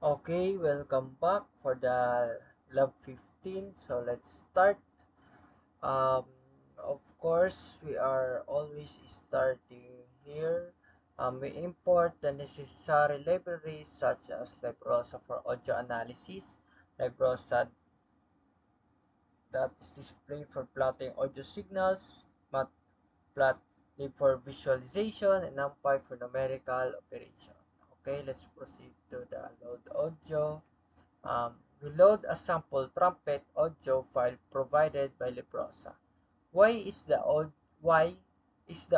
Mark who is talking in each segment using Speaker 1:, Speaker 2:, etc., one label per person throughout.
Speaker 1: Okay, welcome back for the Lab 15. So let's start. Um, of course, we are always starting here. We import the necessary libraries such as LibRosa for audio analysis, LibRosa that is displayed for plotting audio signals, Matplotlib for visualization, and NumPy for numerical operation. Okay, let's proceed to the load audio. We load a sample trumpet audio file provided by Leprosa. Why is the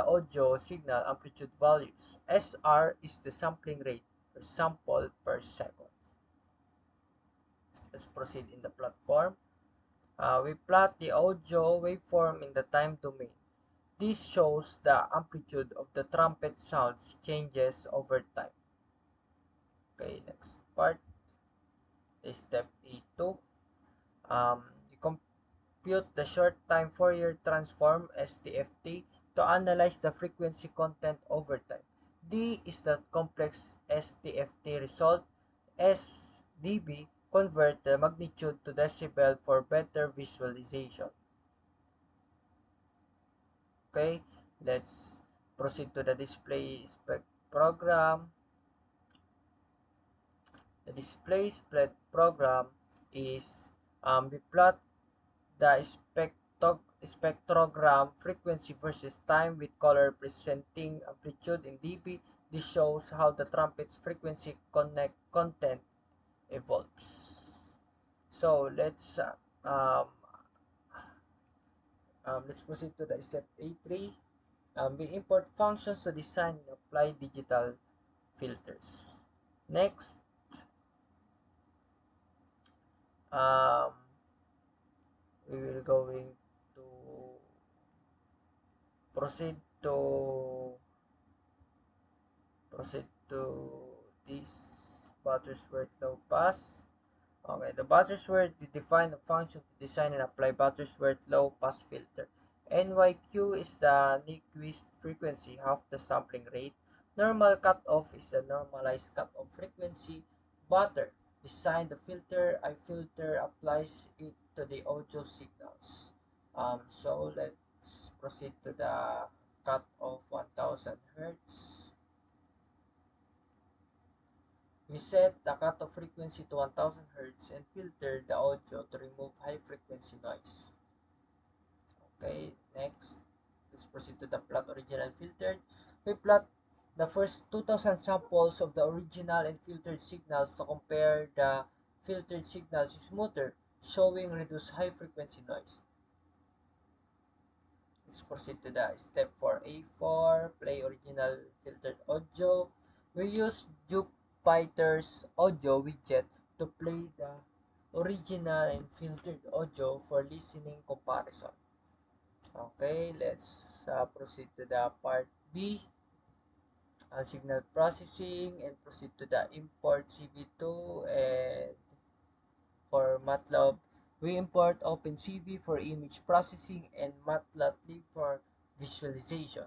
Speaker 1: audio signal amplitude values? SR is the sampling rate per sample per second. Let's proceed in the platform. We plot the audio waveform in the time domain. This shows the amplitude of the trumpet sounds changes over time. Okay, next part is step E2. You compute the short time Fourier transform (STFT) to analyze the frequency content over time. D is the complex STFT result. SDB convert the magnitude to decibel for better visualization. Okay, let's proceed to the display spec program. The display split program is we plot the spectrogram frequency versus time with color presenting amplitude in dB. This shows how the trumpet's frequency content evolves. So um, let's proceed to the step A3. We import functions to design and apply digital filters. Next, um, we will going to proceed to proceed to this Butterworth low pass. Okay, the Butterworth we define a function to design and apply Butterworth low pass filter. NYQ is the Nyquist frequency, half the sampling rate. Normal cutoff is the normalized cutoff frequency. Butter design the filter. I filter applies it to the audio signals. So let's proceed to the cutoff 1000 hertz. We set the cutoff frequency to 1000 Hz and filter the audio to remove high frequency noise. Okay, next, let's proceed to the plot original filtered. We plot the first 2000 samples of the original and filtered signals to compare the filtered signals smoother, showing reduced high frequency noise. Let's proceed to the step 4A4, play original filtered audio. We use Jupyter's audio widget to play the original and filtered audio for listening comparison. Okay, let's proceed to the part B, signal processing, and proceed to the import CV2. And for MATLAB, we import OpenCV for image processing and Matplotlib for visualization.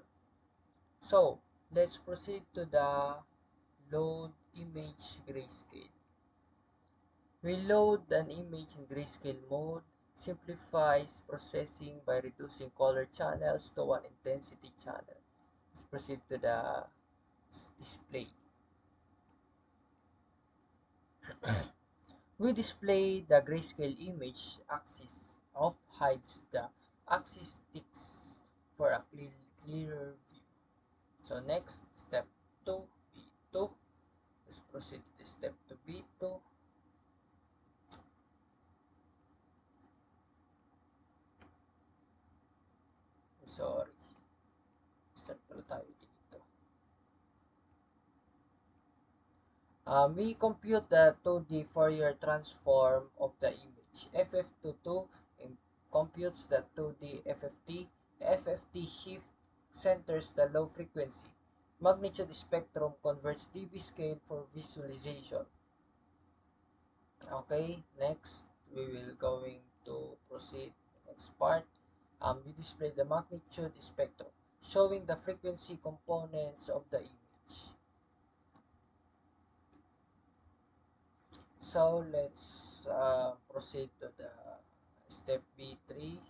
Speaker 1: So, let's proceed to the load image grayscale. We load an image in grayscale mode, simplifies processing by reducing color channels to one intensity channel. Let's proceed to the display. We display the grayscale image axis of hides the axis sticks for a clearer view. So next, step 2, B2. Let's proceed to the step to B2. Sorry, start pala tayo dito. We compute the 2D Fourier transform of the image. FF22 computes the 2D FFT. The FFT shift centers the low frequency. Magnitude spectrum converts dB scale for visualization. Okay, next we will going to proceed next part. We display the magnitude spectrum showing the frequency components of the image. So let's proceed to the step B3.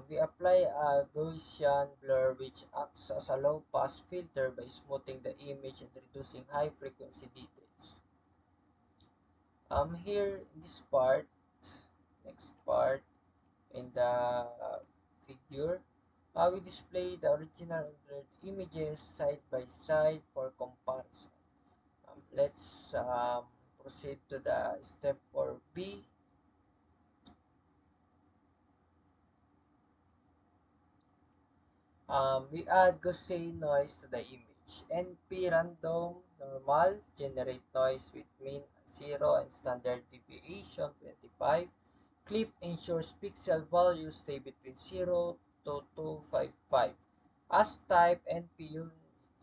Speaker 1: We apply a Gaussian blur which acts as a low pass filter by smoothing the image and reducing high frequency details. Here in this part, next part in the figure, we display the original and blurred images side by side for comparison. Let's proceed to the step 4B. We add Gaussian noise to the image. NP random normal generate noise with mean 0 and standard deviation 25. Clip ensures pixel values stay between 0 to 255. As type NP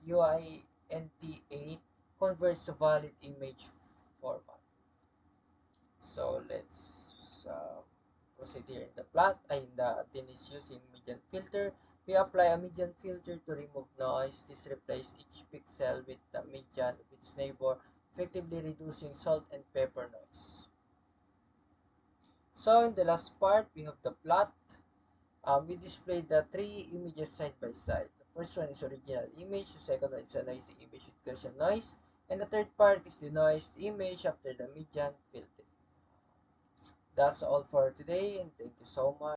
Speaker 1: UINT8 converts to valid image format. So let's proceed here in the plot. In the then is using median filter. We apply a median filter to remove noise. This replaces each pixel with the median of its neighbor, effectively reducing salt and pepper noise. So in the last part, we have the plot. We display the three images side by side. The first one is original image. The second one is a noisy image with Gaussian noise. And the third part is the noise image after the median filter. That's all for today, and thank you so much.